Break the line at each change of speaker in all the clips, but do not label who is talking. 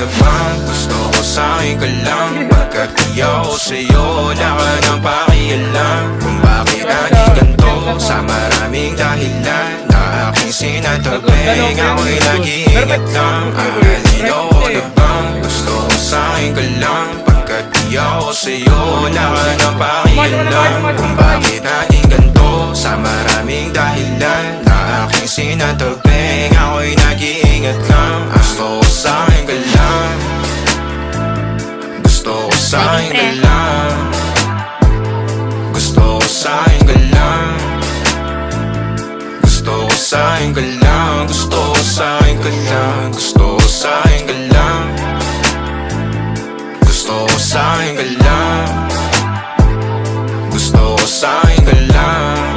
na bang gusto ko sa'kin ka lang? Pagkat di ako sa'yo, wala ka nang pakialam. Kung bakit naging ganito sa maraming dahilan na aking sinatabing, ako'y nag-iingat lang. Ahalino ko na bang gusto ko sa'kin ka lang? Pagkat di ako sa'yo, wala ka nang pakialam. Kung bakit naging ganito sa maraming dahilan na aking sinatabing, ako'y nag-iingat lang. Gusto ko sa'kin ka lang, gusto ko sa'kin ka lang, gusto ko sa'kin ka lang, gusto ko sa'kin ka lang, gusto ko sa'kin ka lang, gusto ko sa'kin ka lang, gusto ko sa'kin ka lang, gusto ko sa'kin ka lang,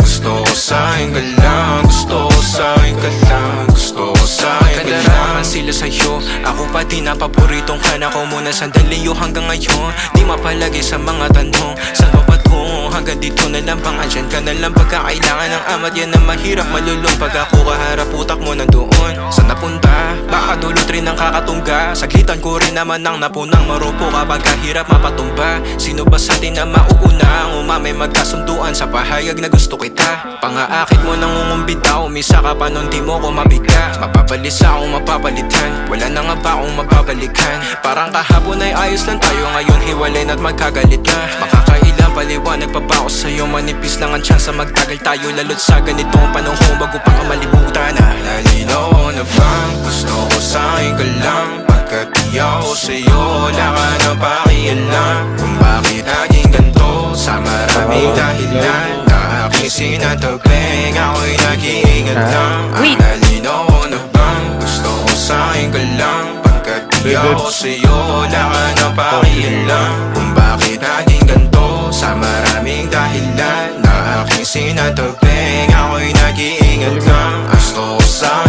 gusto ko sa'kin ka lang, gusto ko sa'kin ka lang, gusto ko sa'kin ka lang.
Sila sa'yo, ako pa din na paboritong ka na ko muna sandali yo hanggang ngayon. Di mapalagi sa mga tanong, saan pa patungo? Hanggang dito na lang bang andyan ka na lang pagkakailangan ng amat? Yan ang mahirap malulong pag ako kaharap utak mo nandoon. Saan napunta? Baka dulot rin ang kakatungga. Saglitan ko rin naman ang napunang marupo kapag kahirap mapatumba. Sino ba sa atin na mauuna ang umamay magkasunduan sa pahayag na gusto kita? Pangaakit mo nang umumbita, umisa ka pa nun di mo ko mabiga. Mapabalisa akong mapapalitan, wala na nga ba akong mapabalikan? Parang kahapon ay ayos lang tayo, ngayon hiwalay na't magkagalit na. Makakailang paliwanag pa ba ako sa'yo? Manipis lang ang tsansa magtagal tayo, lalo't sa ganitong panahon bago pa ka malibutan na.
Nalinaw ko na bang gusto ko sa'kin ka lang? Pagkat di ako sa'yo, wala ka nang pakialam. Kung bakit naging ganito sa maraming dahilan na aking sinatabing, ako'y nag-iingat lang. Nalinaw ko na bang gusto ko sa'kin ka lang? Pagkat di ako sa'yo, wala ka nang pakialam. Kung bakit naging ganito sa maraming dahilan na aking sinatabing, ako'y nag-iingat lang. Gusto ko sa'kin